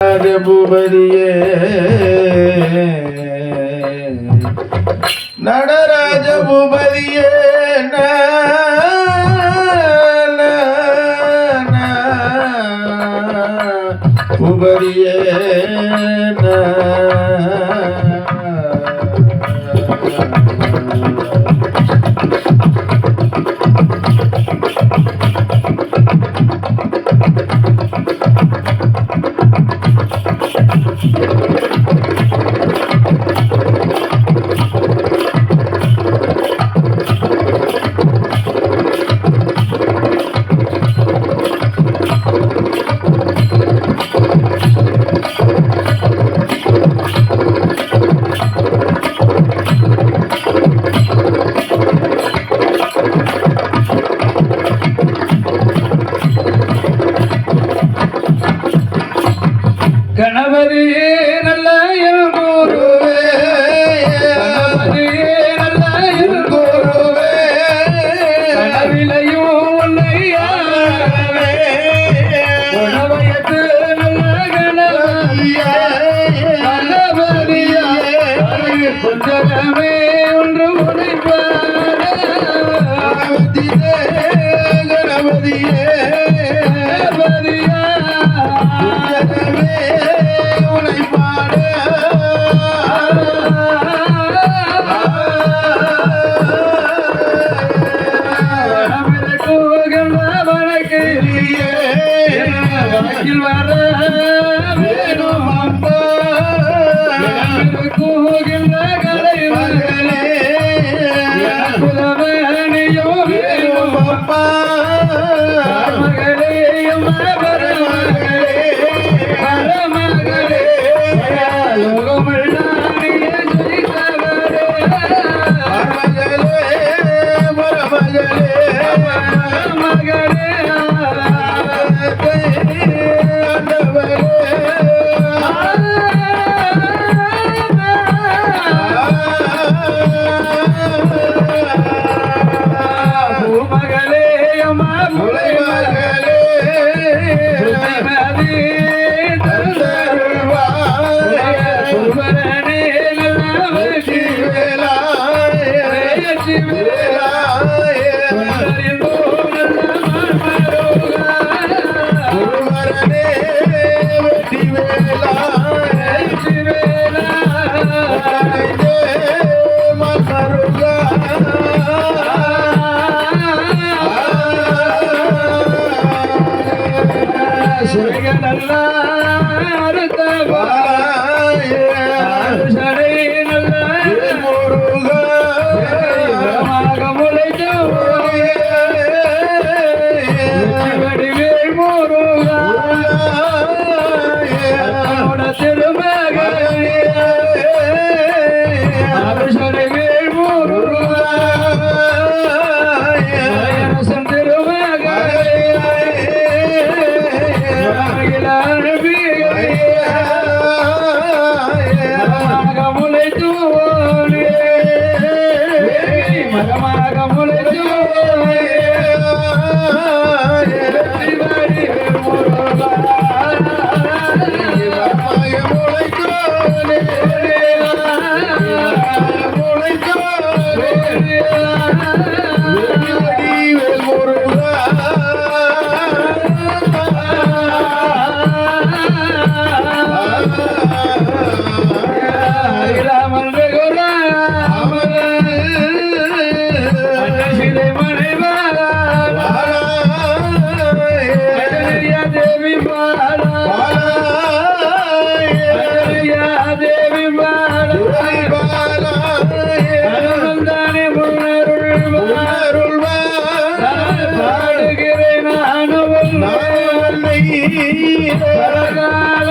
பூபதியே நடராஜ பூபதியே பூபதியே கணவரியே நல்ல குருவே, கணவரியே நல்ல குருவே, கனவிலையும் உன்னை உணவயத்து நல்ல கணவரியே, கணவரியே கொஞ்சமே ஒன்று உடைப்பான கணவரியே வழக்கில் வர வேணும் அப்பா கூகின்ற கலை மகளே புலவனையோ வேணும் அப்பா மகளே பரமகளே பரமகளே லோகமல்லானியே ஜெயித்தவரே பரமகளே பரமகளே நல்ல அறுத்த சடை நல்ல முருகமாக முளைத்து வடிவேல் முருகா திருமகளே சடை வேல் முருகா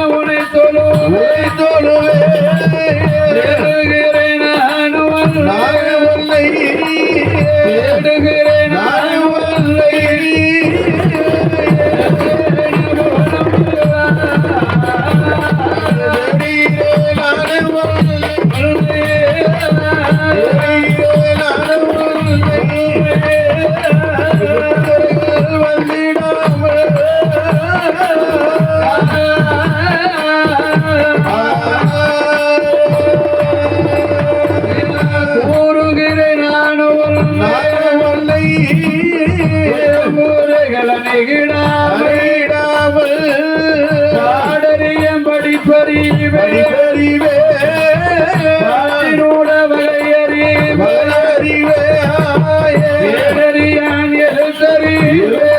உனை தொழுவே வந்திடாமல் படிப்பறிவே படிப்பறிவே பாட்டினோட வகையறிவே வளரிவே ஏனறியான் எழுத்தறிவே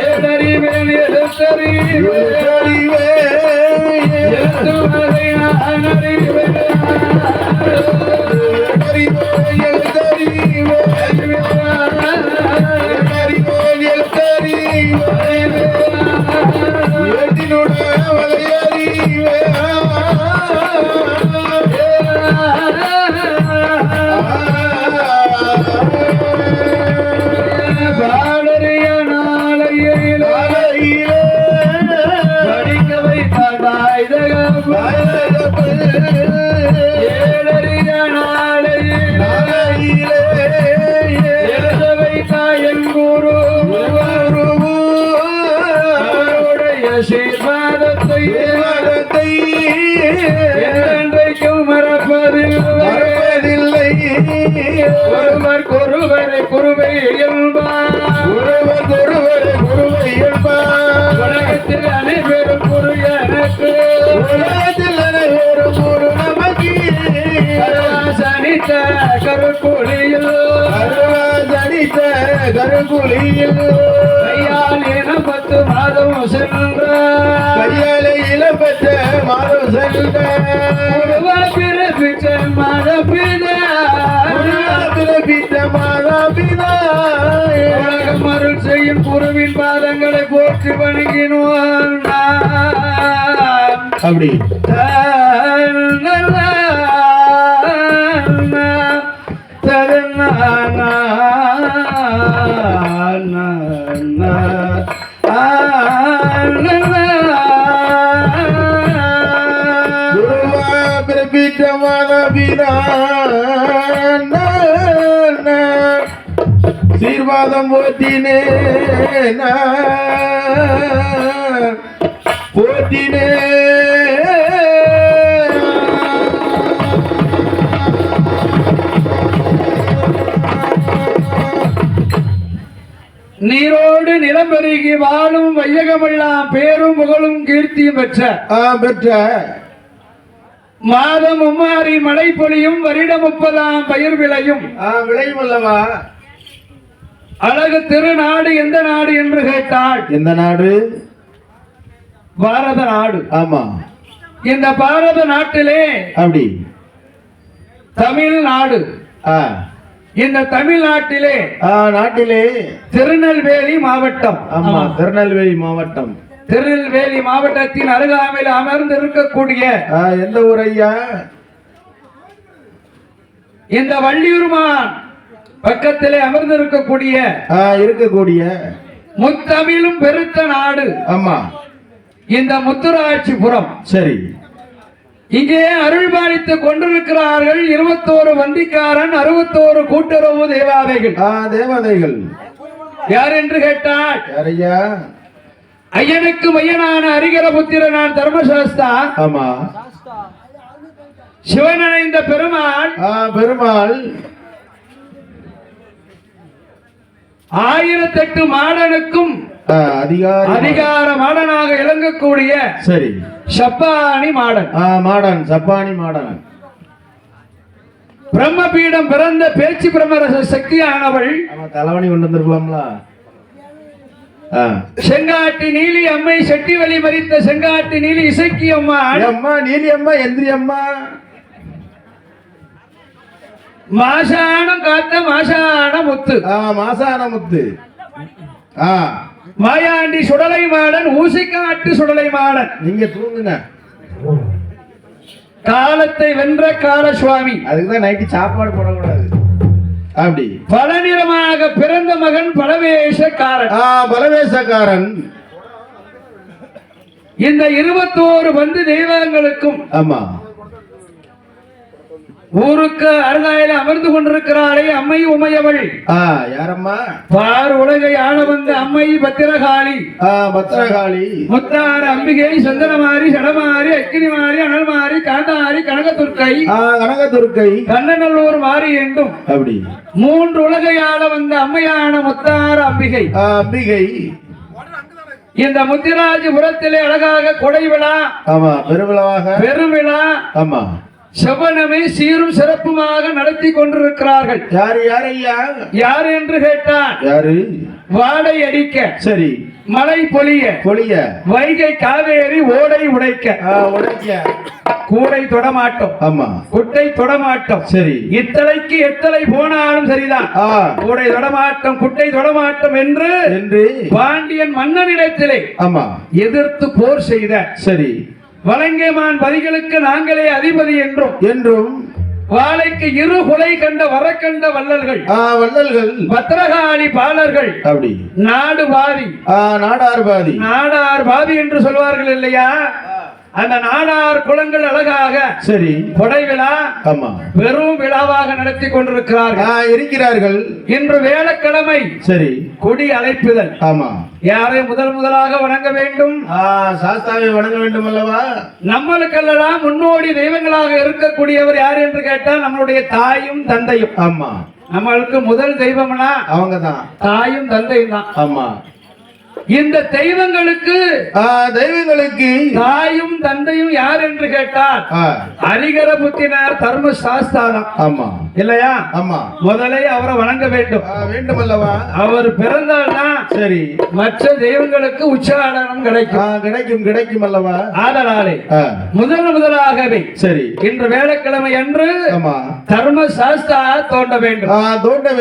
ஏனறிவேன் எழுத்தறிவே எழுத்து வகை நான் அறிவேன் பாடறிய நாளையிலே படிக்க வைத்தாய் ஏழறிய நாளையிலே எழுத வைத்தாய் என் குரு அவருடைய சீர்வாதத்தை என்றைக்கும் மறப்பதில்லை ஒருவர் ஒருவரை குருவை இயல்பார் உலகத்தில் அனைவரும் குரு எனக்கு சனித்த கருப்புலியில் கருங்குழியில் கையால் என 10 மாதம் சென்ற கையாலே இளம்பெற்ற மாதம் சென்ற பிறப்பிச்ச பிறப்பித்த மாதாபிதா உலகம் அருள் செய்யும் குருவின் பாதங்களை போற்றி வணங்கினோம் நான். அப்படி குருவா பிறப்பித்த மாதாபிதா சீர்வாதம் போற்றினே போற்றினே நீரோடு நிலம் பெருகி வாழும் வையகமெல்லாம் பேரும் புகழும் கீர்த்தியும் பெற்ற மாதம் மும்மாறி மழை பொழியும் வருடம் 30 பயிர் விளையும் விளையும் அல்லவா அழகு திருநாடு எந்த நாடு என்று கேட்டாள். எந்த நாடு? பாரத நாடு. ஆமா. இந்த பாரத நாட்டிலே அப்படி தமிழ்நாடு. இந்த தமிழ்நாட்டிலே நாட்டிலே திருநெல்வேலி மாவட்டம். ஆமா, திருநெல்வேலி மாவட்டம். திருநெல்வேலி மாவட்டத்தின் அருகாமையில் அமர்ந்து இருக்கக்கூடிய எந்த ஊர் ஐயா? இந்த வள்ளியூர்மான் பக்கத்திலே அமர்ந்து இருக்கக்கூடிய முத்தமிழும் பெருத்த நாடு. ஆமா, இந்த முத்துராட்சிபுரம். சரி. இங்கே அருள் பாலித்துக் கொண்டிருக்கிறார்கள் 21 வந்திக்காரன், 61 கூட்டுறவு தேவதைகள். யார் என்று கேட்டால் யாரையா? ஐயனுக்கு மையனான அரிகர புத்திரனான் தர்மசாஸ்தா. ஆமா. சிவனடைந்த பெருமாள் 1008 மாடனுக்கும் அதிகார மாடனாக இளங்கக்கூடிய சரி சப்பானி மாடன். சப்பானி மாடன். பிரம்மபீடம் பிறந்த பேச்சு பிரம்மரச சக்தியானவள். தலைவணி கொண்டு வந்திருக்கலாம்ல. செங்காட்டி நீலி அம்மை செட்டி வழி மறித்த செங்காட்டி நீலி இசைக்கி அம்மா. நீலி அம்மா, எந்திரி அம்மா. மாசானம் காத்த மாசான முத்து. மாயாண்டி சுடலை மாடன், ஊசிக்காட்டு சுடலை மாடன். நீங்க தூங்குங்க. காலத்தை வென்ற கால சுவாமி. அதுக்குதான் நைட்டு சாப்பாடு போடக்கூடாது. அப்படி பலநிறமாக பிறந்த மகன் பலவேசக்காரன். இந்த 21 வந்து தெய்வங்களுக்கும் ஆமா ஊருக்கு அருகாயில அமர்ந்து கொண்டிருக்கிறாளே அம்மை உமையவள். யாரம்மா? பார் உலகை ஆள வந்த அம்மை பத்திரகாளி. முத்தாறு அம்பிகை, சந்தனமாரி, சடமாரி, அக்கினிமாரி, அனல்மாரி, காந்தாரி, கனகதுர்க்கை, கண்ணநல்லூர் மாறி என்றும் அப்படி 3 உலகை ஆள வந்த அம்மையான முத்தாறு அம்பிகை. இந்த முத்திராஜபுரத்திலே அழகாக கொடை விழா, ஆமா, பெருவிழாவாக, பெருவிழா ஆமா, செவ்வனமே சீரும் சிறப்புமாக நடத்தி கொண்டிருக்கிறார்கள். யாரு யாரு ஐயா? யார் என்று கேட்டான். யாரு? வாடை அடிக்க, சரி, மழை பொழிய, பொழிய, வைகை காவேரி ஓடை உடைக்க, உடைக்க, கூடை தொடமாட்டோம், ஆமா, குட்டை தொடமாட்டோம். சரி, இத்தலைக்கு எத்தலை போனாலும் சரிதான், கூடை தொடமாட்டம் குட்டை தொடமாட்டம் என்று பாண்டியன் மன்னனிடத்திலே ஆமா எதிர்த்து போர் செய்த, சரி, வலங்கைமான் பதிகளுக்கு நாங்களே அதிபதி என்றும் வாழைக்கு இரு கொலை கண்ட வரக்கண்ட வள்ளல்கள், வள்ளல்கள், பத்திரகாளி பாலர்கள், அப்படி நாடு பாதி, நாடார் பாதி, நாடார் பாதி என்று சொல்வார்கள் இல்லையா? அந்த நாடார் குளங்கள் அழகாக, சரி, கொடை விழா, ஆமா, பெரும் விழாவாக நடத்தி கொண்டிருக்கிறார்கள், இருக்கிறார்கள். இன்று வேளக்கிழமை, சரி, கொடி அழைப்புதல், ஆமா, யாரை முதலாக வணங்க வேண்டும்? சாஸ்தாவை வணங்க வேண்டும் அல்லவா? நம்மளுக்கெல்லாம் முன்னோடி தெய்வங்களாக இருக்கக்கூடியவர் யார் என்று கேட்டால் நம்மளுடைய தாயும் தந்தையும். ஆமா, நம்மளுக்கு முதல் தெய்வம்னா அவங்கதான், தாயும் தந்தையும் தான். ஆமா, இந்த தெய்வங்களுக்கு தாயும் தந்தையும் யார் என்று கேட்டால் ஹரிகர புத்தினார் தர்ம சாஸ்தானம். ஆமா இல்லையா? ஆமா, முதலே அவரை வணங்க வேண்டும் அல்லவா? அவர் பிறந்தால்தான், சரி, மற்ற தெய்வங்களுக்கு உச்சாடனம் கிடைக்கும் அல்லவா? ஆதலாலே முதலாகவே, சரி, இன்று வேளக்கிழமை அன்று தர்ம சாஸ்தா தோண்ட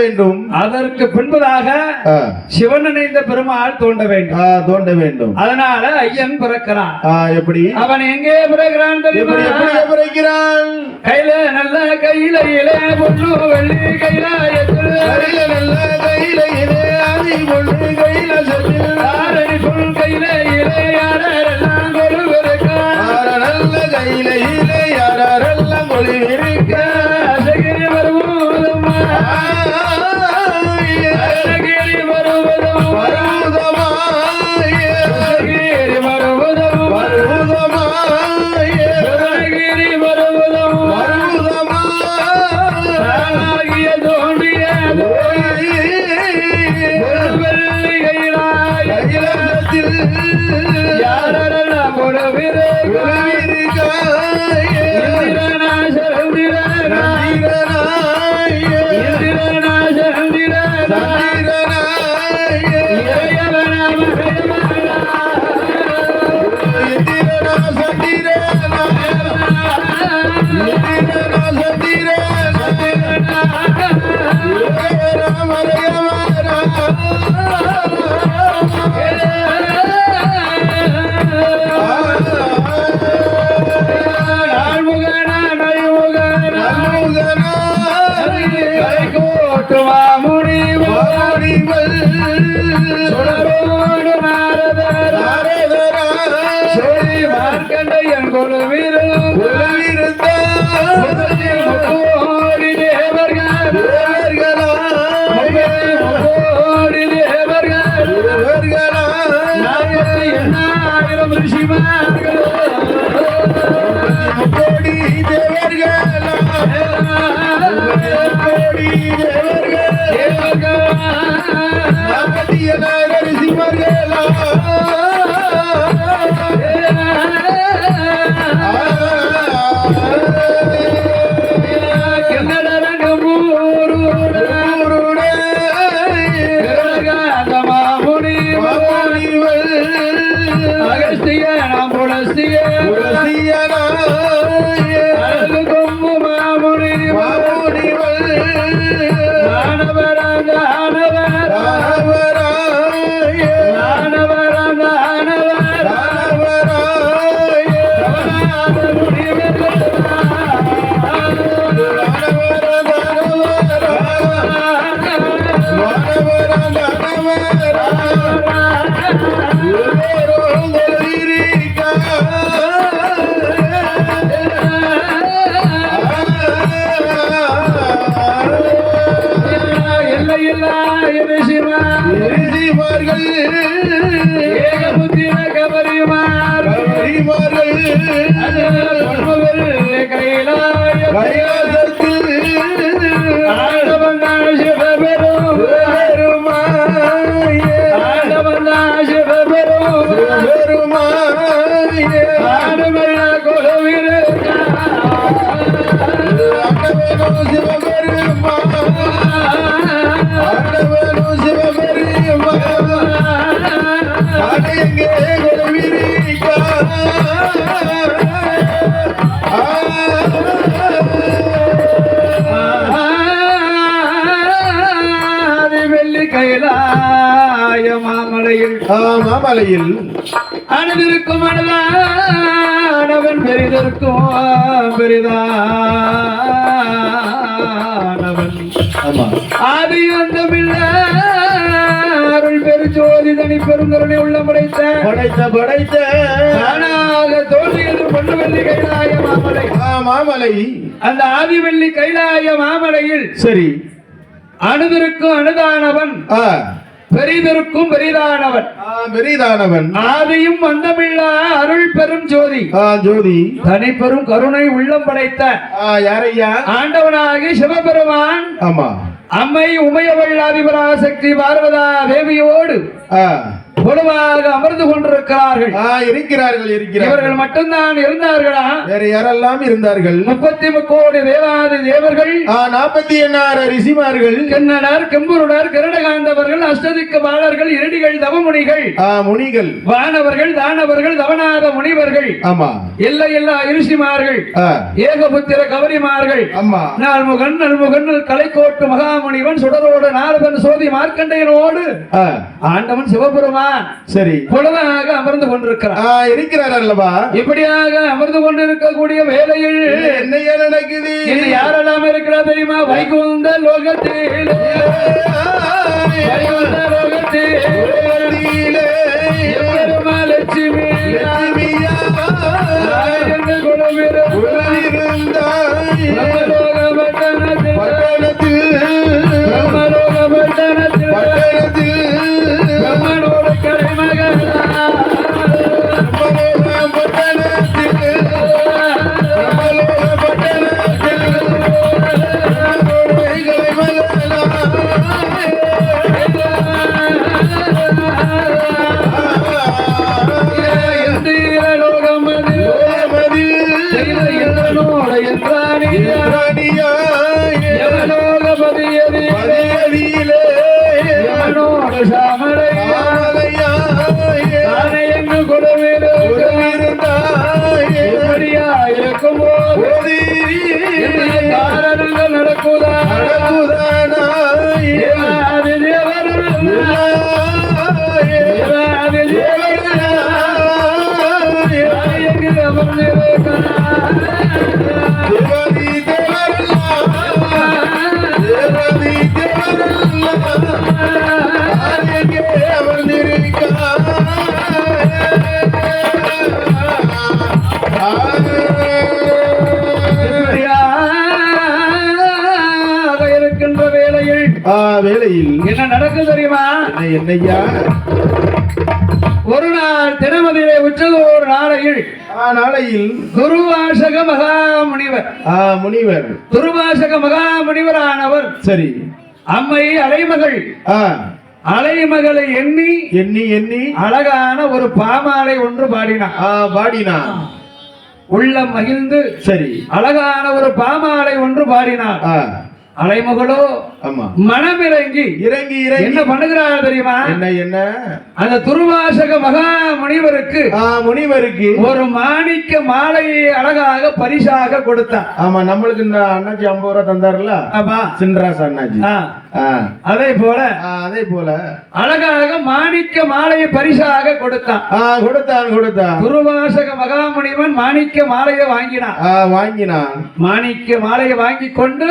வேண்டும். அதற்கு பின்பதாக சிவன் இணைந்த பெருமாள் தோண்ட வேண்டும். அதனால ஐயன் பிறக்கிறான். எப்படி? அவன் எங்கே பிறக்கிறான் தெரியுமா? பிறக்கிறான் கையில நல்ல கையில பொண்ணு வெள்ளி கையில நல்ல கையில ஆதி பொண்ணு கையில ஆரணி பொண்ணு கையில யாரெல்லாம் கொழுவிருக்கான், நல்ல கையில யாரெல்லாம் கொழுவிருக்க வருவதம்மா, ஆடுமெல்ல கொலுவிருக்க ஆண்டவனும் சிவபெருமான் ஆண்டவனும் சிவபெருமான் ஆடையங்கே கொலுவிருக்க வெள்ளி கைலாய மாமலையில் மாமலையில் அணுவிருக்கும் அணுதானவன் பெரிதற்கும் பெரிதானவன் ஆமா ஆதி அந்தமில்ல அருள் பெரு ஜோதி தனி பெருங்கருணை உள்ள படைத்த தானாக தோன்றியது பொண்ணு வெள்ளி கைலாய மாமலை மாமலை அந்த ஆதி வெள்ளி கைலாய மாமலையில் சரி அணுவிருக்கும் அணுதானவன் பெரிதற்கும் பெரிதானவன் பெரிதானவன் ஆதியும் அந்தமில்லா அருள் பெரும் ஜோதி ஜோதி தனி பெரும் கருணை உள்ளம் படைத்த யாரையா ஆண்டவனாகி சிவபெருமான் ஆமா அம்மை உமையவள்ளாதிபராசக்தி பார்வதா தேவியோடு பொதுவாக அமர்ந்து கொண்டிருக்கிறார்கள் இவர்கள் மட்டும்தான் இருந்தார்களா? வேற யாரெல்லாம் இருந்தார்கள்? 30 கோடி தேவாதி தேவர்கள், 48 ரிஷிமார்கள், கண்ணனர், கெம்புருடர், கருடகாந்தவர்கள், அஷ்டதிக்கு பாலர்கள், இரடிகள், தவமுனிகள், முனிகள், வானவர்கள், தானவர்கள், தவநாத முனிவர்கள், ஆமா எல்லா ரிஷிமார்கள், ஏகபுத்திர கவரிமார்கள், ஆமா நால்முகன் நல்முகன் கலைக்கோட்டு மகாமுனிவன், சுடரோடு நாரதன், சோதி மார்க்கண்டையனோடு ஆண்டவன் சிவபெருமான் சரி பொழுதாக அமர்ந்து கொண்டிருக்கிறார் இருக்கிறார் அல்லவா? இப்படியாக அமர்ந்து கொண்டிருக்கக்கூடிய வேளையில் என்ன நடக்குது? யாரெல்லாம் இருக்கிறார் தெரியுமா? வைகுந்த லோகத்திலே லட்சுமி காரணங்கள் நடக்குதா வேளையில் என்ன நடக்குது தெரியுமா? என்னையா? ஒரு நாள் தினமதிலே உச்சதோர் நாளையில் துர்வாசக மகாமுனிவர் முனிவர் துர்வாசக மகாமுனிவரானவர் சரி அம்மை அலைமகளை எண்ணி எண்ணி எண்ணி அழகான ஒரு பாமாலை ஒன்று பாடினார். உள்ளம் மகிழ்ந்து சரி அழகான ஒரு பாமாலை ஒன்று பாடினார். அலைமகளோ மனமிறங்கி இறங்கி என்ன பண்ணுகிறார் தெரியுமா? என்ன அந்த துர்வாசக மகா முனிவருக்கு ஒரு மாணிக்க மாலையை அழகாக பரிசாக கொடுத்தார். ஆமா, நம்மளுக்கு இந்த அண்ணாச்சி 50 ரூபாய் தந்தாருல, ஆமா சின்ராஸ் அண்ணாச்சி. அதே போல அழகாக மாணிக்க மாலையை பரிசாக கொடுத்தான். துர்வாசக மகாமுனிவன் மாணிக்க மாலையை வாங்கினான். மாணிக்க மாலையை வாங்கி கொண்டு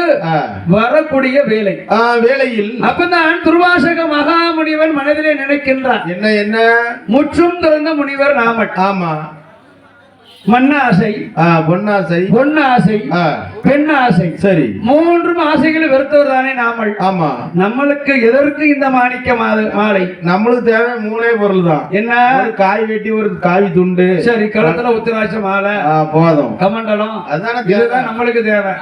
வரக்கூடிய வேளையில் அப்பதான் துர்வாசக மகாமுனிவன் மனதிலே நினைக்கின்றான், என்ன முற்றும் திறந்த முனிவர் நாம. ஆமா, மண்ணாசை, பொன்னாசை, பொன்னாசை, பெண்ணாசை, சரி, மூன்றும் ஆசைகளை வெறுத்தவர் தானே நாமல். ஆமா. நம்மளுக்கு எதற்கு இந்த மாணிக்க மாலை? நம்மளுக்கு தேவை மூணே பொருள் தான். என்ன? ஒரு காய் வெட்டி, ஒரு காவி துண்டு, சரி, கழுத்துல உத்திராட்ச மாலை, போதும், கமண்டலம், அதான இதுதான் நம்மளுக்கு தேவை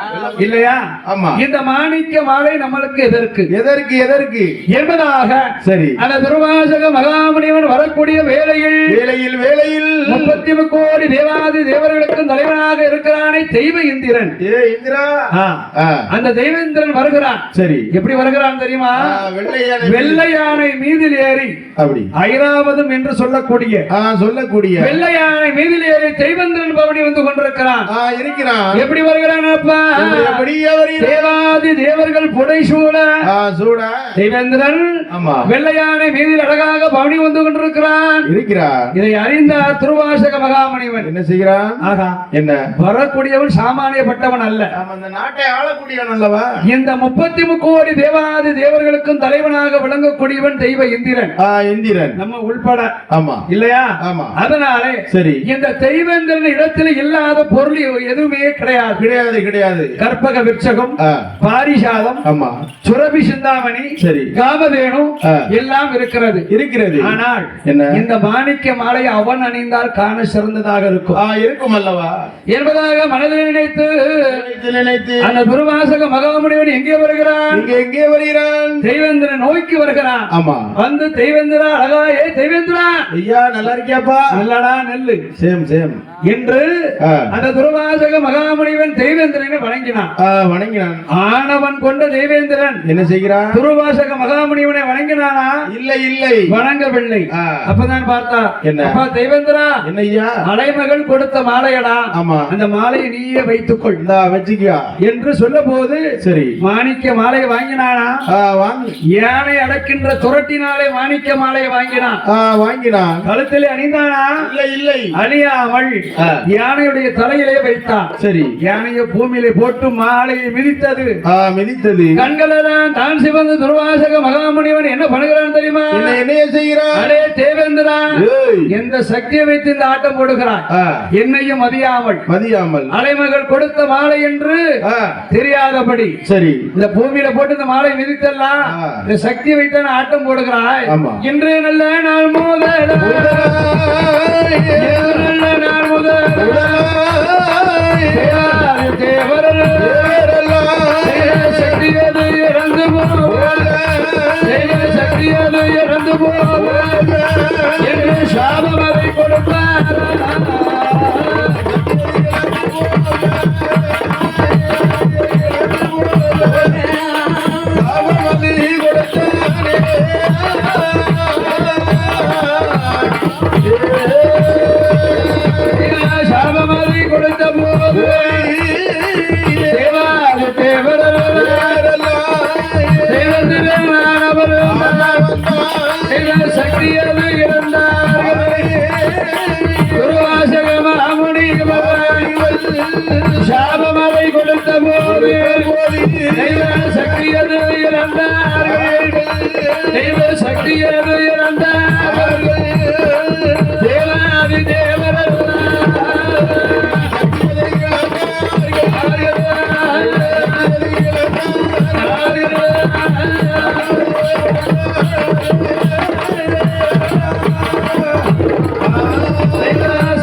இல்லையா? ஆமா. இந்த மாணிக்க மாலை நம்மளுக்கு எதற்கு எதற்கு எதற்கு என்பதாக சரி அந்த துர்வாசக மகாமுனிவன் வரக்கூடிய வேளையில் வேளையில் வேளையில் 30 கோடி தேவாதி தேவர்களுக்கும் தலைவனாக இருக்கிறானே தெய்வ இந்திரன். இந்திரா, அந்த தெய்வ இந்திரன் வருகிறான். சரி, எப்படி வருகிறான் தெரியுமா? வெள்ளை யானை மீதில் ஏறி, அப்படி ஐராவதம் என்று சொல்லக்கூடிய வெள்ளை யானை மீதில் ஏறி தெய்வந்திரன் பவனி வந்து கொண்டிருக்கிறான். எப்படி வருகிறான் அப்பா? தேவாதி தேவர்கள் புடை சூழ தெய்வேந்திரன் வெள்ளை யானை மீதில் அழகாக பவனி வந்து கொண்டிருக்கிறான். இதை அறிந்தார் துர்வாசக மகாமுனிவன். என்ன செய்கிறான்? என்ன வரக்கூடியவன் சாமானியப்பட்டவன் அல்ல, அந்த நாட்டை ஆளக்கூடியவன் அல்லவா? இந்த 30 கோடி தேவாதி தேவர்களுக்கும் தலைவனாக விளங்கக்கூடியவன் தெய்வ இந்திரன். இந்திரன் நம்ம உள்பட, ஆமா இல்லையா? ஆமா. அதனாலே சரி, இந்த தெய்வேந்திரன் இடத்துல இல்லாத பொருள் எதுவுமே கிடையாது. கிடையாது கிடையாது. கற்பக விருட்சகம், பாரிசாதம், ஆமா, சுரபி சிந்தாமணி, சரி, காமதேனு எல்லாம் இருக்கிறது இருக்கிறது. ஆனால் என்ன? இந்த மாணிக்க மாலை அவன் அணிந்தால் காண சிறந்ததாக இருக்கும் இருக்கும் அல்லவா என்பதாக மனதில் நினைத்து அந்த துர்வாசக மகாமுனிவன் எங்கே வருகிறான்? எங்கே வருகிறான்? தெய்வேந்திரன் நோக்கி வருகிறான். ஆமா. வந்து தெய்வேந்திரா, அழகா, ஏ தெய்வேந்திரா, ஐயா நல்லா இருக்கியாப்பா? நல்லடா, நெல்லு, சேம் சேம் என்று அந்த துர்வாசக மகாமுனிவன் தெய்வேந்திரனை வணங்கினான். ஆனவன் கொண்ட தெய்வேந்திரன் என்ன செய்கிறான்? துர்வாசக மகாமுனிவனை வணங்கினானா? இல்லை இல்லை, வணங்கவில்லை. அப்பதான் பார்த்தா, என்ன தெய்வேந்திரா, என்னையா அலைமகள் கொடுத்த மாலையடா, ஆமா, அந்த மாலையை நீயே வைத்துக்கொள், வச்சுக்கியா என்று சொல்ல போது, சரி, மாணிக்க மாலையை வாங்கினானா? யானை அடக்கின்ற துரட்டினாலே மாணிக்க மாலையை வாங்கினான். கழுத்திலே அணிந்தானா? இல்லை இல்லை, அணியாமல் யானையுடைய தலையிலே வைத்தான். சரி, யானையை பூமியிலே போட்டு மாலையை மிதித்தது. கண்களெல்லாம் தான் சிவந்த துர்வாசக மகாமுனிவன் என்ன பண்ணுகிறான் தெரியுமா? என்ன செய்கிறான்? அடே தேவேந்திரா, எந்த சக்தியை வைத்து இந்த ஆட்டம் போடுகிறான்? என்னையும் மதியாமல் அலைமகள் கொடுத்த மாலை என்று தெரியாதபடி, சரி, இந்த பூமியில போட்டு இந்த மாலை மிதித்தெல்லாம் இந்த சக்தி வைத்தான ஆட்டம் போடுகிறாய். இன்று நல்ல நாள் முதல் சக்தியது இறந்து என்று சாபம் அதை கொடுப்பார். சாபமதி கொடுத்த போது தேவாதி தேவர்கள் சக்தியது இருந்தார்கள். துர்வாசக மகாமுனி சாபமதை கொடுத்த போது தெய்வ சக்தியது இறந்தார்கள். தெய்வ சக்தியது இறந்தார்கள். தேவாதி தேவர்கள்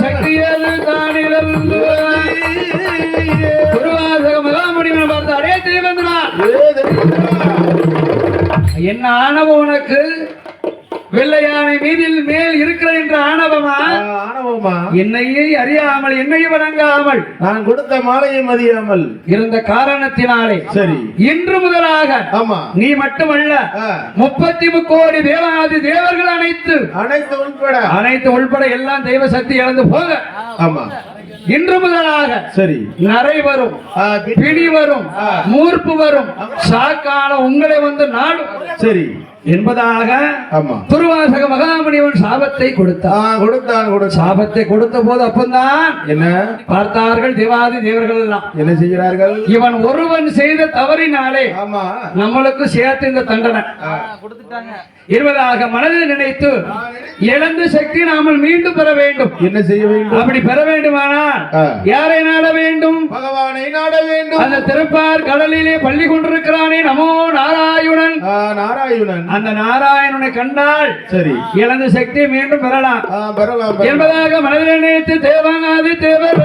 சக்தியது தானிலம். துர்வாசக மகாமுனிவன் பார்த்த, அடே தேவேந்திரா, என்ன ஆணவம் உனக்கு? வெள்ளையானை மீதில் மேல் இருக்கிற என்ற ஆணவமா? என்னையே அறியாமல், என்னையே வணங்காமல், நான் கொடுத்த மாலையை மதியாமல் இருந்த காரணத்தினாலே, சரி, இன்று முதலாக, ஆமா, நீ மட்டுமல்ல 30 கோடி தேவாதி தேவர்கள் அனைத்து உள்பட எல்லாம் தெய்வ சக்தி இழந்து போக, ஆமா, இன்று முதலாக, சரி, நரை வரும், பிடி வரும், மூர்ப்பு வரும், சாக்கான உங்களை வந்து நாடும், சரி என்பதாக துர்வாசக மகாமுனிவன் சாபத்தை கொடுத்தான். சாபத்தை கொடுத்த போது அப்பந்தான் என்ன பார்த்தார்கள் தேவாதி தேவர்கள் எல்லாம். என்ன செய்கிறார்கள்? இவன் ஒருவன் செய்த தவறினாலே நம்மளுக்கு சேர்த்து இந்த தண்டனை கொடுத்துட்டாங்க. என்பதாக மனதில் நினைத்து இழந்த சக்தி நாமல் மீண்டும் பெற வேண்டும். என்ன செய்ய வேண்டும்? அப்படி பெற வேண்டுமானால் யாரை நாட வேண்டும்? பகவானை நாட வேண்டும். அந்த திருப்பார் கடலிலே பள்ளி கொண்டிருக்கிறானே நமோ நாராயணன். நாராயணன் அந்த நாராயணனை கண்டால் சரி இழந்த சக்தியை மீண்டும் பெறலாம் பெறலாம் என்பதாக மனதில் நினைத்து தேவாதி தேவர்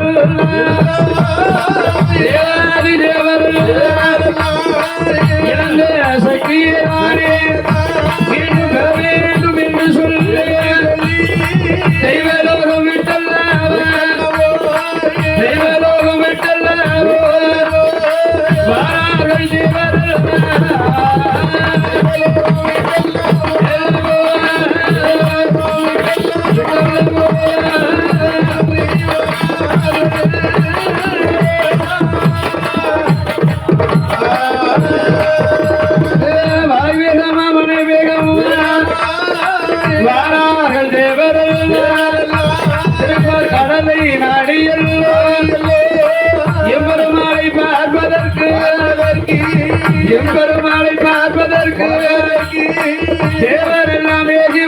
தேவாதி தேவர் இழந்த சக்தியை மீண்டும் பெற வேண்டும் என்று சொல்லி தெய்வலோகம் விட்டல்ல தெய்வலோகம் விட்டல்ல வாரார்கள் தேவர் வாரார்கள் தேவர் திருப்பார் கடலை நாடியல் எம்பெருமாளை பார்ப்பதற்கு எம்பெருமாளை பார்ப்பதற்கு தேவர் எல்லாம் ஏகி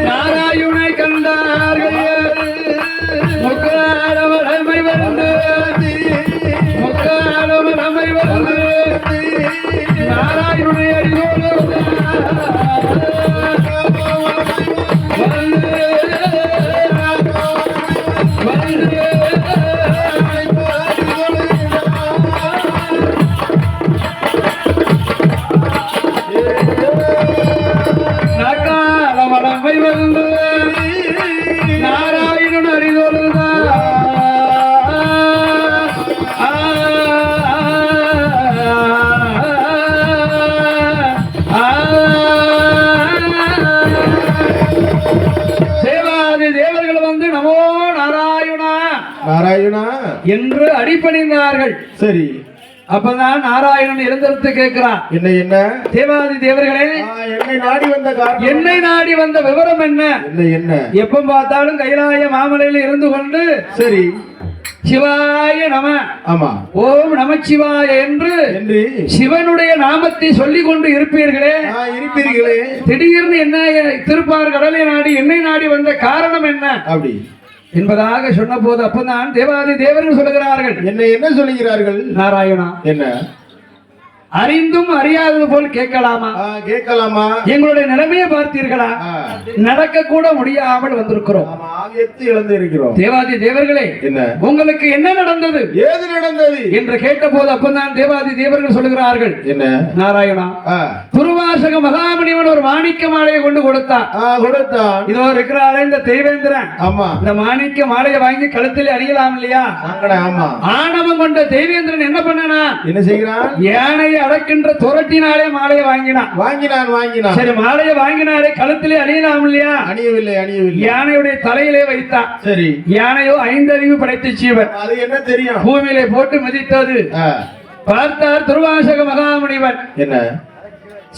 நாராயணை கண்டார்கள் முக்காலமலை வந்து முக்காலமலை வந்து நாராயணனை அறிவோடு வந்து நாராயணன் அறிதொழுதா தேவாதி தேவர்கள் வந்து நமோ நாராயணா நாராயணா என்று அடிபணிந்தார்கள். சரி அப்பதான் நாராயணன் எழுந்திருந்து கேட்கிறான், என்ன என்ன தேவாதி தேவர்களே என்னை நாடி வந்த விவரம் என்ன? என்ன எப்ப பார்த்தாலும் கைலாய மாமலையில் இருந்து கொண்டு சரி சிவாய நம ஆமா ஓம் நமச்சிவாய என்று சிவனுடைய நாமத்தை சொல்லிக் கொண்டு இருப்பீர்களே திடீர்னு என்ன திருப்பார் கடலை நாடி என்னை நாடி வந்த காரணம் என்ன அப்படி என்பதாக சொன்ன போது அப்பதான் தேவாதி தேவர்கள் சொல்லுகிறார்கள். என்ன சொல்லுகிறார்கள்? நாராயணா என்ன அறிந்தும் அறியாதது போல் கேட்கலாமா? கேட்கலாமா? எங்களுடைய நிலைமையை பார்த்தீர்களா? நடக்க கூட முடியாமல் வந்திருக்கிறோம், இழந்து இருக்கிறோம். தேவாதி தேவர்களே என்ன உங்களுக்கு என்ன நடந்தது, ஏது நடந்தது என்று கேட்ட போது அப்பதான் தேவாதி தேவர்கள் சொல்லுகிறார்கள். என்ன நாராயணா துருவாசக மகாமணிவன் ஒரு மாணிக்க மாலையை கொண்டு கொடுத்தான். இதோ இருக்கிறாரே இந்த தெய்வேந்திரன், ஆமா இந்த மாணிக்க மாலையை வாங்கி கழுத்தில் அணியலாம் இல்லையா? ஆணவம் கொண்ட தெய்வேந்திரன் என்ன பண்ணனா என்ன செய்கிறான்? யானை அடக்கின்ற துரட்டினாலே மாலையை வாங்கினான். சரி மாலையை வாங்கினாலே கழுத்திலே அணியலாம் இல்லையா? அணியவில்லை. யானையுடைய தலையிலே வைத்தான். சரி யானையோ 5 அறிவு படைத்த ஜீவன், அது என்ன தெரியும்? பூமியிலே போட்டு மிதித்தது. பார்த்தார் துர்வாசக மகாமுனிவன் என்ன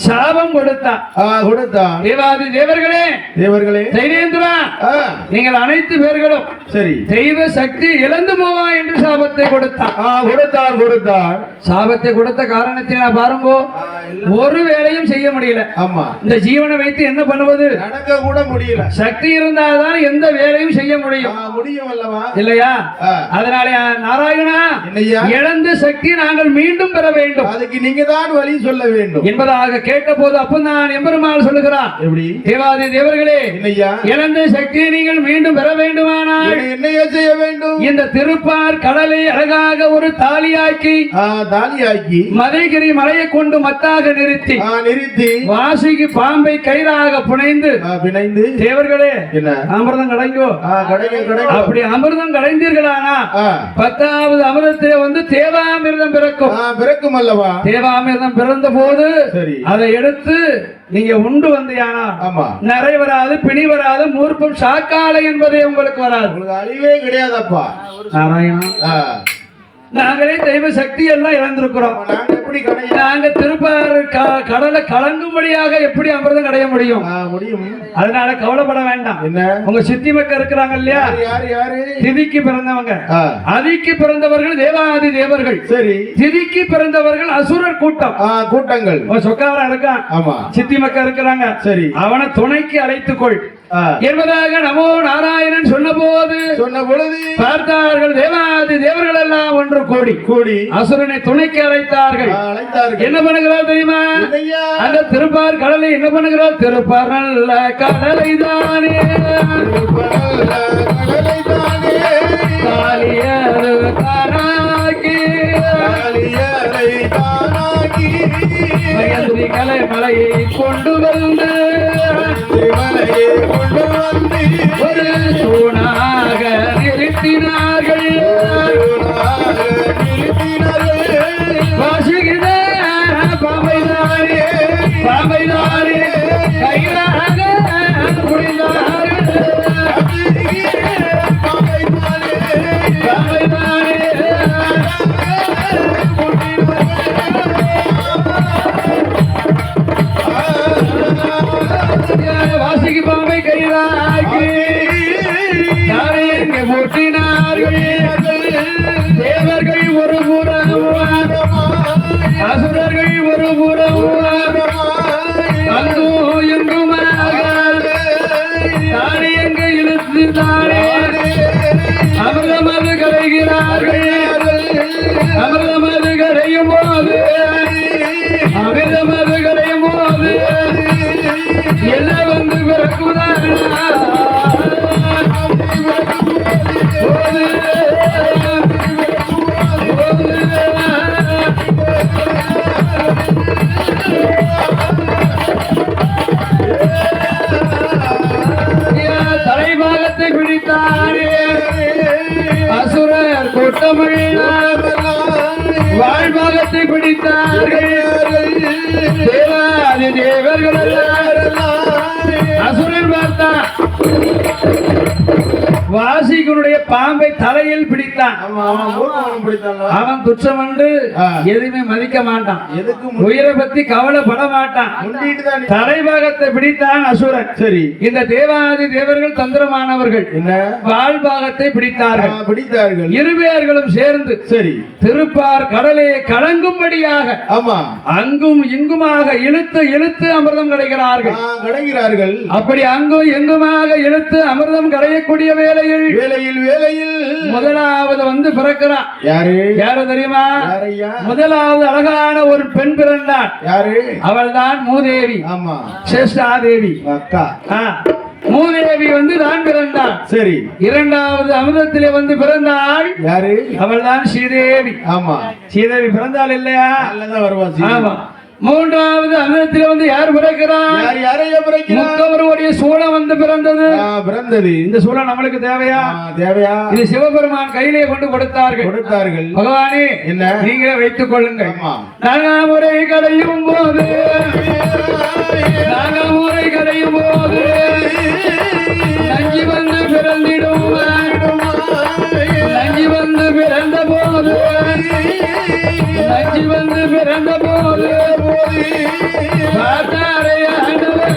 சாபம் கொடுத்தான். தேவாதி தேவர்களே தெய்வேந்திரா நீங்கள் அனைத்து பேர்களும் சரி தெய்வ சக்தி இழந்து போவா என்று சாபத்தை கொடுத்தார். சாபத்தை கொடுத்த காரணத்தை நான் பாருங்க, ஒரு வேலையும் செய்ய முடியல. ஆமா இந்த ஜீவனை வைத்து என்ன பண்ணுவது? நடக்க கூட முடியல. சக்தி இருந்தால்தான் எந்த வேலையும் செய்ய முடியும் அல்லவா? இல்லையா? அதனால நாராயணா இழந்த சக்தி நாங்கள் மீண்டும் பெற வேண்டும், அதுக்கு நீங்க தான் வழி சொல்ல வேண்டும் என்பதாக கேட்ட போது அப்பதான் எம்பெருமாள் சொல்லுகிறார். எப்படி? தேவாதி தேவர்களே இழந்த சக்தியை நீங்கள் மீண்டும் பெற வேண்டுமானால் இனி என்னைய செய்ய வேண்டும்? இந்த திருப்பார் கடலை அழகாக ஒரு தாலியாக்கி தாலியாக்கி மதைகிரி மலையை கொண்டு மத்தாக நிறுத்தி நிறுத்தி வாசிக்கு பாம்பை கயிறாக புனைந்து பிணைந்து தேவர்களே என்ன அமிர்தம் கடைங்கோ அப்படி அமிர்தம் கடைந்தீர்களானா 10வது அமிர்தத்திலே வந்து தேவாமிர்தம் பிறக்கும் அல்லவா? தேவாமிர்தம் பிறந்த போது அதை எடுத்து நீங்க உண்டு வந்தியானா நிறை வராது, பிணி வராது, மூர்ப்பம் சாக்காலை என்பதே உங்களுக்கு வராது. உங்களுக்கு அழிவே கிடையாதப்பா. நாராயணா, நாங்களே தெய்வ சக்தி எல்லாம் இழந்திருக்கிறோம். நாங்க திருப்பாறு கடலை கலங்கும்படியாக எப்படி அமிர்தம் கடைய முடியும்? அதனால கவலைப்பட வேண்டாம். உங்க சித்தி மக்கள் இருக்கிறாங்க இல்லையா, திதிக்கு பிறந்தவங்க, அதிக்கு பிறந்தவர்கள் தேவாதி தேவர்கள், சரி, திதிக்கு பிறந்தவர்கள் அசுரர் கூட்டங்கள். சொக்காரன் இருக்கான், சித்தி மக்கள் இருக்கிறாங்க, சரி, அவனை துணைக்கு அழைத்துக்கொள் என்பதாக நமோ நாராயணன் சொன்ன பொழுது பார்த்தார்கள் தேவாதி தேவர்கள் எல்லாம் ஒன்று கூடி அசுரனை துணைக்கு அழைத்தார்கள். என்ன பண்ணுகிறார் தெரியுமா? அந்த திருப்பார் கடலை என்ன பண்ணுகிறார்? திருப்பார் நல்ல கடலை தானே காளியரு தானாக்கி கலை மலையை கொண்டு வந்து ஒரு சூனாக நிறுத்தினார்கள். வாசுகித பாம்பைதானே கையிலாக புரிந்தார்கள். வாசிக்கு பாம்பை கையிலாக்கி எங்கே மூட்டினார்கள். தேவர்கள் ஒரு புறம், அசுரர்கள் ஒரு புறம், அங்கும் எங்குமாக தானே எங்க இழுத்து தானே அமிர்தமது கரைகிறார்கள். அமிர்தமது கரையும் போது எல்லாம் வந்து பிறக்குதான். தலைபாகத்தை பிடித்தாரே அசுரர் கூட்டமிழ் வாழ்பாகத்தை பிடித்தார்கள். தேவாதி தேவர்கள் அசுரன் பார்த்தான், வாசிகனுடைய பாம்பை தலையில் பிடித்தான். அவன் துச்சம் என்று எதுவுமே மதிக்க மாட்டான், உயிரை பத்தி கவலைப்பட மாட்டான். தலைபாகத்தை பிடித்தான் அசுரன். சரி, இந்த தேவாதி தேவர்கள் தந்திரமானவர்கள் வாழ்பாகத்தை பிடித்தார்கள். இருவேர்களும் சேர்ந்து சரி திருப்பார் கடலையை கலங்கும்படியாக அங்கும் இங்குமாக இழுத்து அமிர்தம் கிடைக்கிறார்கள். அப்படி அங்கும் எங்குமாக இழுத்து அமிர்தம் கடையக்கூடிய வேளையில் முதலாவது வந்து பிறக்கிறான். யாரு தெரியுமா? முதலாவது அழகான ஒரு பெண் பிறந்தாள். அவள் தான் மூதேவி, சேஷ்டாதேவி அக்கா. மூதேவி வந்து தான் பிறந்தாள். சரி, இரண்டாவது அமிர்தத்திலே வந்து பிறந்தாள். யாரு? அவள் தான் ஸ்ரீதேவி. ஸ்ரீதேவி பிறந்தாள் இல்லையா? ஆமா. மூன்றாவது அமிர்தத்திலே வந்து யார் பிறக்கிறார்? முக்கவருடைய சூளம் வந்து பிறந்தது. இந்த சூளம் நம்மளுக்கு தேவையா? இது சிவபெருமான் கையிலே கொண்டு கொடுத்தார்கள். பகவானே, என்ன நீங்களே வைத்துக் கொள்ளுங்கள். நாகாமுறை கடையும் போது நஞ்சி வந்து பிறந்திடும். நஞ்சி வந்து பிறந்த போது பார்த்தாரே ஆண்டவன்.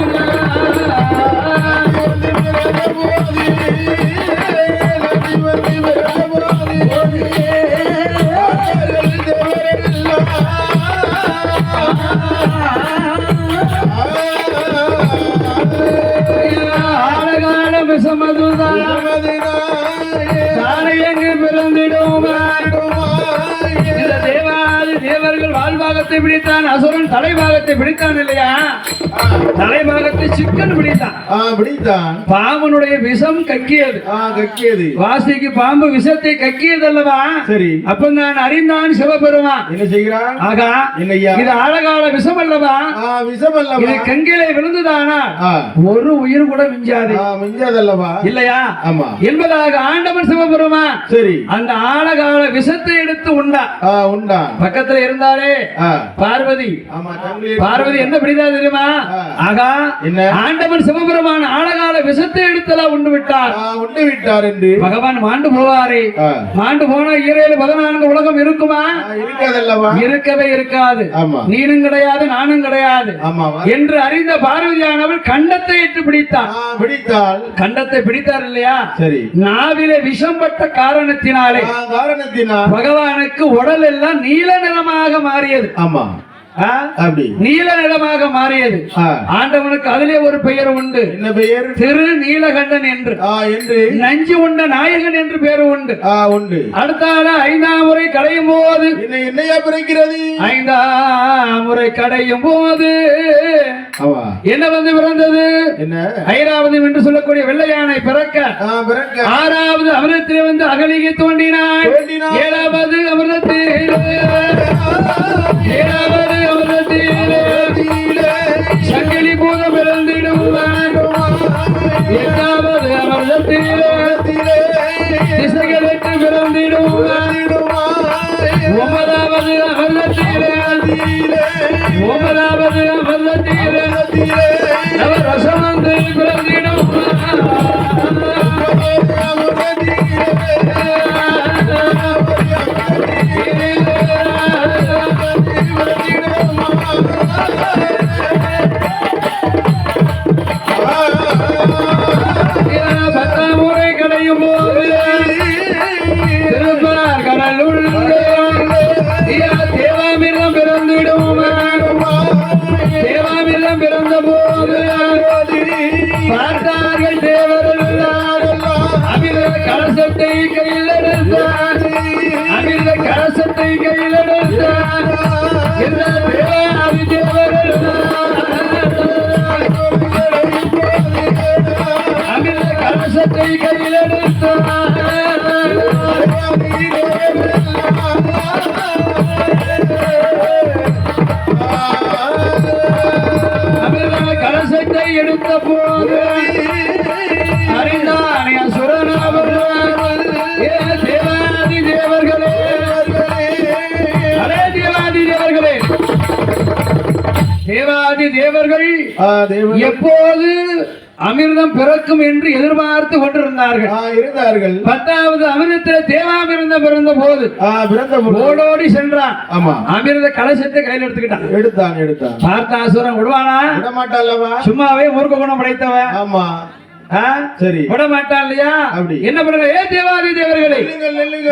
ஆழகால விஷமதுதான் தானே எங்கு பிறந்திடும். தேவாதி தேவர்கள் வால்பாகத்தை பிடித்தான், அசுரன் தலைபாகத்தை பிடித்தான் இல்லையா? தலைபாகத்தை சிக்கன் பிடித்தான். பிடித்தான். பாம்பனுடைய விஷம் கக்கியது. கக்கியது. வாசிக்கு பாம்பு விஷத்தை கக்கியது அல்லவா? சரி. அப்ப நான் அறிந்தான் சிவபெருமான் என்ன செய்கிறான்? ஆகா, என்னையா? இது ஆழகால விஷம் அல்லவா? விஷம் அல்லவா? இது கங்கிலே விழுந்ததானா ஒரு உயிர் கூட மிஞ்சாது. மிஞ்சாதல்லவா? இல்லையா? ஆமா. என்பதாக ஆண்டவன் சிவபெருமான் சரி அந்த ஆழகால விஷத்தை எடுத்து உண்டான். பக்கத்துல இருந்தாலே பார்வதி. பார்வதி என்ன பிடித்தா தெரியுமா? ஆகா, ஆண்டவன் சிவபெருமான் ஆழகால விஷத்தை எடுத்தலாம் உண்டு விட்டார் என்று பகவான் மாண்டு போவாரே. மாண்டு போன 7-14 உலகம் இருக்குமா? இருக்கவே இருக்காது. நீனும் கிடையாது, நானும் கிடையாது என்று அறிந்த பார்வதியானவள் கண்டத்தை இட்டு பிடித்தாள். கண்டத்தை பிடித்தார் இல்லையா? சரி. நாவிலே விஷம் பட்ட காரணத்தினாலே பகவானுக்கு உடல் எல்லாம் நீல நிறமாக மாறியது. ஆமா, நீல நிலமாக மாறியது. ஆண்டவனுக்கு அதிலே ஒரு பெயர் உண்டு. என்ன பெயர்? திரு நீலகண்டன் என்று. நஞ்சு உண்ட நாயகன் என்று பெயர் உண்டு. அடுத்தால 5ஆம் முறை கடையும் போது என்னையா பிறக்கிறது? 5ஆம் முறை கடையும் போது என்ன வந்து பிறந்தது? என்ன 5வது என்று சொல்லக்கூடிய வெள்ளை யானை பிறக்க 6வது அமிர்தத்திலே வந்து அகலிகை தோண்டினாள். 7வது அமிர்தத்தில் சங்கிலி பூத பிறந்திடுவான். 8வது அமிர்தத்திலே திசைகள் 8 பிறந்திடுவான். 9வது அமிர்தத்திலே நவரசம் வந்து பிறந்திடுவான். பார்த்தார்கள் தேவரெல்லாம் அமிர்த கலசத்தை கையில் எடுத்தார். அமிர்த கலசத்தை கையில் எடுத்தார். இந்த தேவாதி தேவரெல்லாம் அமிர்த கலசத்தை கையில் எடுத்தார். கலசத்தை எடுத்த போது அறிந்தானே அசுரனாவர். தேவாதி தேவர்களே, தேவாதி தேவர்கள் எப்போது அமிர்தம் பிறக்கும் என்று எதிர்பார்த்து கொண்டிருந்தார்கள். 10வது அமிர்தத்தில் தேவாமிர்தம் பிறந்த போது ஓடோடி சென்றான். அமிர்த கலசத்தை கையில் எடுத்துக்கிட்டான். பார்த்த அசுரன் விடுவானா? விடமாட்டான். சும்மாவே மூர்க்க குணம் படைத்தவன். ஆமா, சரி, விட மாட்டான் இல்லையா? என்ன பண்ணுங்க? ஏ தேவாதி தேவர்களே,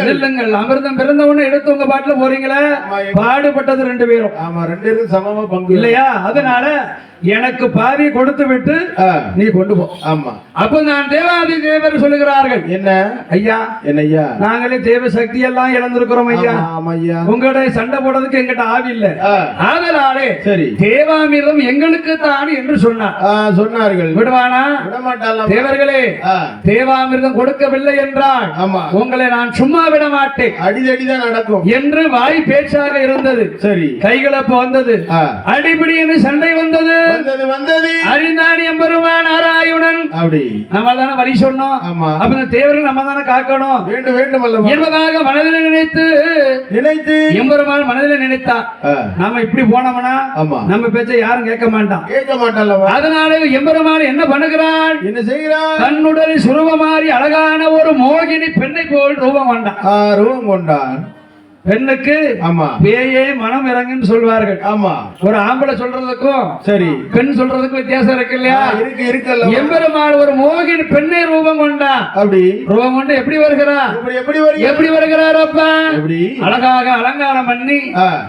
நில்லுங்கள். அமிர்தம் பிறந்த உடனே எடுத்து உங்க பாட்டுல போறீங்களே. பாடுபட்டது 2 பேரும். ஆமா, 2 பேரும் சமமா பங்கு இல்லையா? அதனால எனக்கு பாதி கொடுத்து விட்டு நீ கொண்டு போ. ஆமா. அப்ப நான் தேவாதி தேவர் சொல்லுகிறார்கள். என்ன ஐயா? என்ன ஐயா? நாங்களே தேவ சக்தி எல்லாம் இழந்திருக்கிறோம் ஐயா. உங்களுடைய சண்டை போடுறதுக்கு எங்கிட்ட ஆவி இல்ல. ஆதலாலே சரி, தேவாமிர்தம் எங்களுக்கு தான் என்று சொன்னார்கள். விடுவானா? விடமாட்டான். தேவர்களே, தேவாமிர்தம் கொடுக்கவில்லை என்றால் உங்களை நான் சும்மா விட மாட்டேன். அடிதடிதான் நடக்கும் என்று வாய் பேச்சாக இருந்தது. சரி, கைகளப்ப வந்தது. அடிப்படி என்று சண்டை வந்தது. அறிந்தானி எம்பெருமான் நாராயணன். அப்படி நம்ம தானே வழி சொன்னோம். அப்ப தேவர்கள் நம்ம தானே காக்கணும் என்பதாக மனதில் நினைத்து எம்பெருமான் மனதில் நினைத்தார். நாம இப்படி போனோம்னா நம்ம பேச்ச யாரும் கேட்க மாட்டான். அதனால எம்பெருமான் என்ன பண்ணுகிறான்? என்ன செய்கிறான்? தன்னுடைய சுரூபமாறி அழகான ஒரு மோகினி பெண்ணை போல் ரூபம் கொண்டான். பெண்ணுக்கு பேயே மனம் இறங்குன்னு சொல்வார்கள். ஆமா, ஒரு ஆம்பளை சொல்றதுக்கும் சரி பெண் சொல்றதுக்கும் வித்தியாசம் இருக்கு இல்லையா? இருக்கு. எம்பெருமான் ஒரு மோகினி பெண்ணை ரூபம் கொண்டா. அப்படி ரூபம் கொண்டு எப்படி வருகிறார்? அப்ப அழகாக அலங்காரம் பண்ணி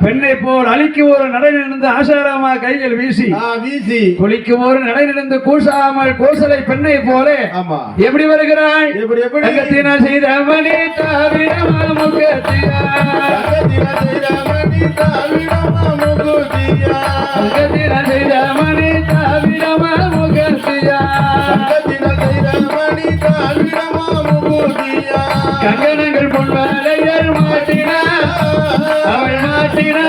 பெண்ணை போல் அழிக்கு ஒரு நடை நின்று ஆசாரமா கைகள் வீசி குளிக்கு ஒரு நடை நின்று கூசாமல் கோசலை பெண்ணை போல எப்படி வருகிறாள்? செய்த மணி தாவிடமா முகுதியா சங்கத்தின செய்த மணி தாவிடமா முகத்தியா சங்கத்தினால் செய்த மணி தாவிடமா முகுதியா கங்கணங்கள் பொன்வலையர் மாட்டினா அவள் மாட்டினா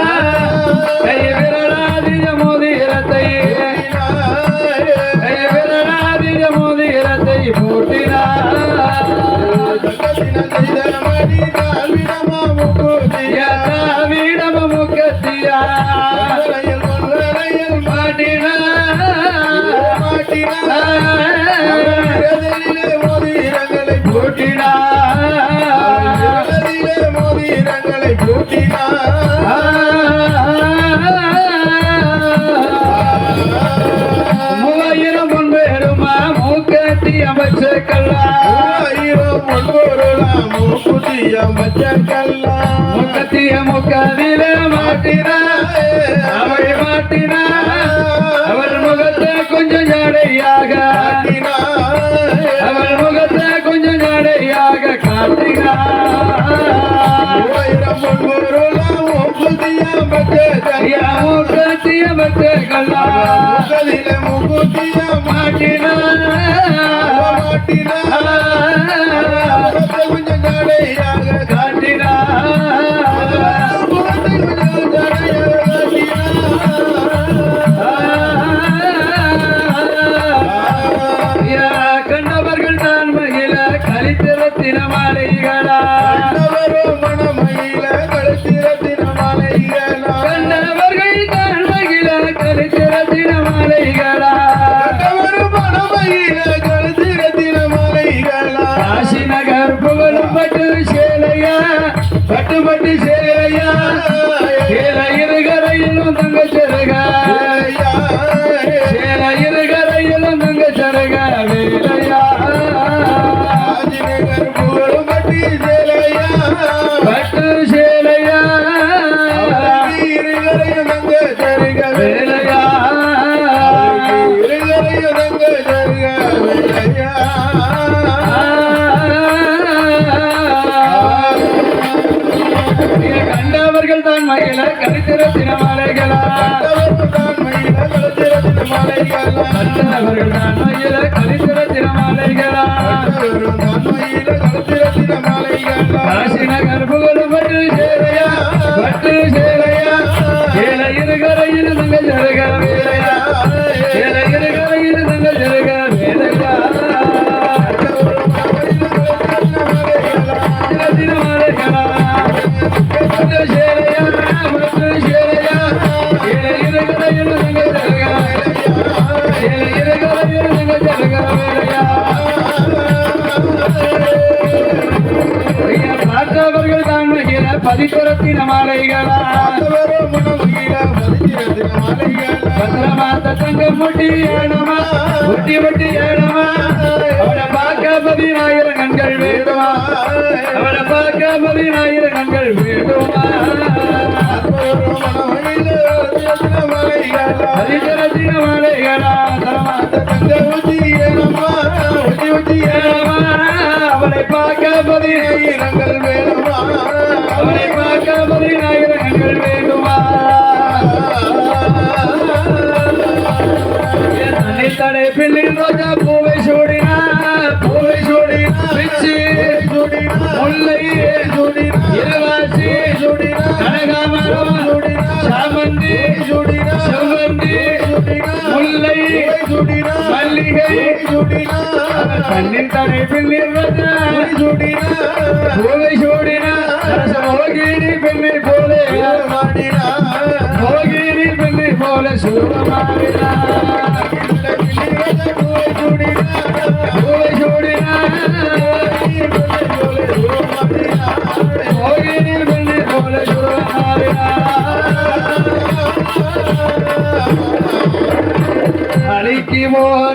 கை விரலாதிய மோதிரத்தை கை விரலாதிய மோதிரத்தை பூட்டினா சங்கத்தினால் செய்த மணி தாவிடமா முகுதியா தாவிடம முகத்தியா பொன்வளையல் பொன்வளையல் மாட்டினா மாட்டினா விரலிலே மோதிரங்களை பூட்டினா விரலிலே மோதிரங்களை பூட்டினா மூவாயிரம் பொன்பேருமா மூக்கத்தி அமைச்ச கல்லா ஆயிரம் பொன்பொருளா மூக்குத்திய மச்சக்கல்லா முக்கத்திய முக்கதில மாட்டினா அவள் மாட்டினா அவள் முகத்தை கொஞ்சம் ஜாடையாக மாட்டினா அவள் முகத்தை கொஞ்சம் ஜாடையாக காட்டினா ஆயிரம் பொன்பொருளா மூக்குத்திய மச்சக்கல்லா ஐயா முக்கத்திய மச்ச கல்லா முகலிலே மூக்குத்திய மாட்டினா மாட்டினா முகத்தை கொஞ்சம் ஜாடையாக காட்டினா முகத்தை கொஞ்சம் ஜாடையாக ஐயா, கண்டவர்கள் தான் மகிழ கலித்திரத்தின மாலைகளா கண்டவரும் மனமகிழ கழுத்திரத்தின மாலைகளா கண்டவர்கள் தான் மகிழ கலித்திரத்தின மாலைகளா கண்டவரும் மனமகிழ கழுத்திரத்தின மாலைகளா காசி நகர் புகழும் பட்டு சேலையா பட்டு பட்டு சேலையா சேலை இருகரையிலும் தங்க செருகா சேலை இருகரையிலும் தங்க செருகா வேலையா ஆதிநகர் புகழும் பட்டி சேலையா பட்டு சேலையா இருகரையும் தங்க சரிக வேலையா இருகரையும் தங்க சரிக வேலையா கண்டவர்கள் தான் மகிழ கலித்திரத்தின மாலைகளா கண்டவரும் தான் மகிழ கழுத்திரத்தின மாலைகளா கண்டவர்கள் தான் மகிழ கலித்திரத்தின மாலைகளா கண்டவரும் தான் மகிழ கழுத்திரத்தின மாலைகளா காசி நகர் புகழும் பட்டு சேலையா பட்டு சேலையா சேலை இருகரையில் தங்க ஜருக வேலையா சேலை இருகரையில் தங்க ஜருக வேலையா கலித்திரத்தின மாலைகளா பட்டு சேலையா பட்டு சேலையா சேலை இருகரையில் தங்க ஜருக சேலை இருகரையில் தங்க ஜருக வேலையா பார்த்தவர்கள் தான் மகிழ பதிப்புறத்தின மாலைகளா பத்திரமாத்த தங்க முட்டி ஏனமா முட்டி முட்டி ஏனமா அவளை பார்க்க 10,000 கண்கள் வேண்டுமா அவளை பார்க்க 10,000 கண்கள் வேண்டுமா பதிப்புறத்தின மாலைகளா தரமாத்த தங்க முட்டி ஏனமா முட்டி முட்டி ஏனமா அவளை பார்க்க 10,000 வேண்டுமா அவளை பார்க்க 10,000 கண்கள் வேண்டுமா தடை பிள்ளின் ரோஜா பூவை சூடினா பிச்சி முல்லை இளவாசி கனகாமரம் சாமந்தி செவ்வந்தி முல்லை மல்லிகை கண்ணின் தடை பிள்ளின் ரோஜா பூவை சூடினா மோகினி பெண்ணை போல மோகினி பெண்ணை போல சூடமாடினா பூவை சூடினா மோகினி பெண்ணை போல சூடமாடினா அழிக்கு போல